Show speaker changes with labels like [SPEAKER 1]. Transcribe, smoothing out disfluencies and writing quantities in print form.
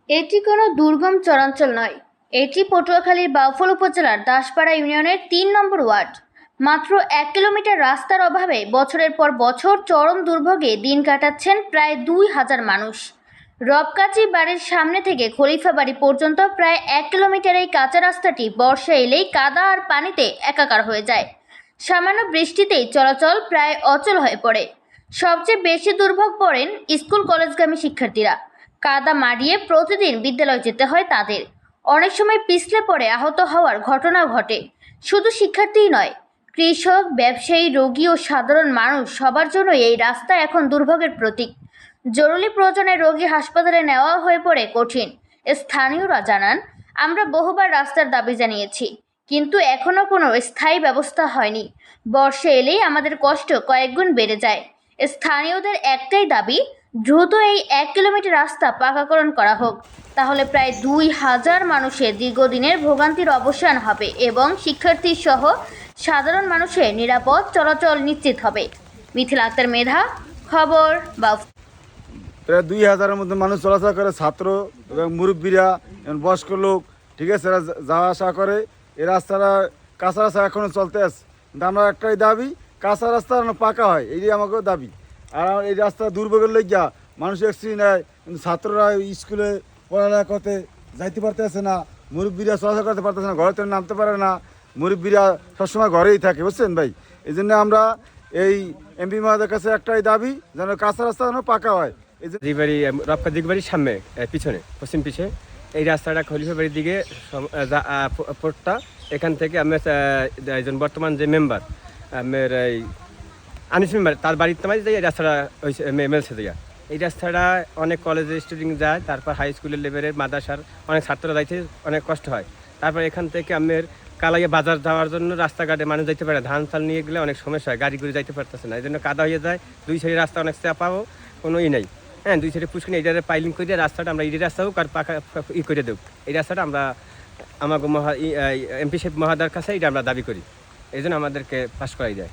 [SPEAKER 1] এটি কোনো দুর্গম চরাঞ্চল নয়। এটি পটুয়াখালীর বাউফল উপজেলার দাসপাড়া ইউনিয়নের ৩ নম্বর ওয়ার্ড। মাত্র ১ কিলোমিটার রাস্তার অভাবে বছরের পর বছর চরম দুর্ভোগে দিন কাটাচ্ছেন প্রায় ২,০০০ মানুষ। রবকাচি বাড়ির সামনে থেকে খলিফা বাড়ি পর্যন্ত প্রায় ১ কিলোমিটার এই কাঁচা রাস্তাটি বর্ষা এলেই কাদা আর পানিতে একাকার হয়ে যায়। সামান্য বৃষ্টিতেই চলাচল প্রায় অচল হয়ে পড়ে। সবচেয়ে বেশি দুর্ভোগ পড়েন স্কুল কলেজগামী শিক্ষার্থীরা। কাদা মাড়িয়ে প্রতিদিন বিদ্যালয়ে যেতে হয় তাদের। অনেক সময় পিছলে পড়ে আহত হওয়ার ঘটনাও ঘটে। শুধু শিক্ষার্থীই নয়, কৃষক, ব্যবসায়ী, রোগী ও সাধারণ মানুষ সবার জন্য এই রাস্তা এখন দুর্ভোগের প্রতীক। জরুরি প্রয়োজনে রোগী হাসপাতালে নেওয়া হয়ে পড়ে কঠিন। স্থানীয়রা জানান, আমরা বহুবার রাস্তার দাবি জানিয়েছি, কিন্তু এখনও কোনো স্থায়ী ব্যবস্থা হয়নি। বর্ষা এলেই আমাদের কষ্ট কয়েকগুণ বেড়ে যায়। স্থানীয়দের একটাই দাবি, দ্রুত এই ১ কিলোমিটার রাস্তা পাকাকরণ করা হোক। তাহলে প্রায় ২,০০০ মানুষের দীর্ঘদিনের ভোগান্তির অবসান হবে এবং শিক্ষার্থী সহ সাধারণ মানুষের নিরাপদ চলাচল নিশ্চিত হবে। মিথিলা আক্তার মেধা, খবর বাউফল।
[SPEAKER 2] প্রায় ২,০০০-এর মধ্যে মানুষ চলাচল করে, ছাত্র এবং মুরব্বীরা এবং বয়স্ক লোক, ঠিক আছে, এরা যাওয়া আসা করে। এই রাস্তাটা কাঁচা রাস্তা এখনও চলতে আছে, কিন্তু আমরা একটাই দাবি, কাঁচা রাস্তা যেন পাকা হয়, এইটাই আমাকেও দাবি। আর এই রাস্তা দুর্ভোগের লেগিয়া মানুষ অ্যাক্সিডেন্ট নেয়, কিন্তু ছাত্ররা স্কুলে পড়ালেখা করতে যাইতে পারতেছে না, মুরব্বীরা চলাচল করতে পারতেছে না, ঘরে থেকে নামতে পারে না, মুরব্বীরা সবসময় ঘরেই থাকে, বুঝছেন ভাই। এই জন্য আমরা এই এমপি মহোদয়ের কাছে একটাই দাবি, যেন কাঁচা রাস্তা যেন পাকা হয়।
[SPEAKER 3] দিগবাড়ি রবকা দিগবাড়ির সামনে পিছনে পশ্চিম পিছে এই রাস্তাটা খলিফা বাড়ির দিকে পড়তা। এখান থেকে আমি একজন বর্তমান যে মেম্বার আমার এই আনিস মেম্বার, তার বাড়িতে মাঝে এই রাস্তাটা হয়েছে মেলছে দিয়া। এই রাস্তাটা অনেক কলেজের স্টুডেন্ট যায়, তারপর হাই স্কুলের লেভেলের মাদ্রাসার অনেক ছাত্ররা যাইতে অনেক কষ্ট হয়। তারপর এখান থেকে আমার কালাইয়া বাজার যাওয়ার জন্য রাস্তাঘাটে মানুষ যাইতে পারে, ধান চাল নিয়ে গেলে অনেক সমস্যা হয়, গাড়ি করে যাইতে পারতেছে না, এই জন্য কাদা হয়ে যায়। দুই সাইডে রাস্তা অনেক চাপাও, কোনোই নাই। হ্যাঁ, দুই সাইডে পুষ্কিনি এইটারে পাইলিং করে রাস্তাটা আমরা এই রাস্তা হোক আর পাকা করে দেব। এই রাস্তাটা আমরা আমাকে এমপি সাহেব মহাদার কাছে এটা আমরা দাবি করি, এই জন্য আমাদেরকে পাস করাই যায়।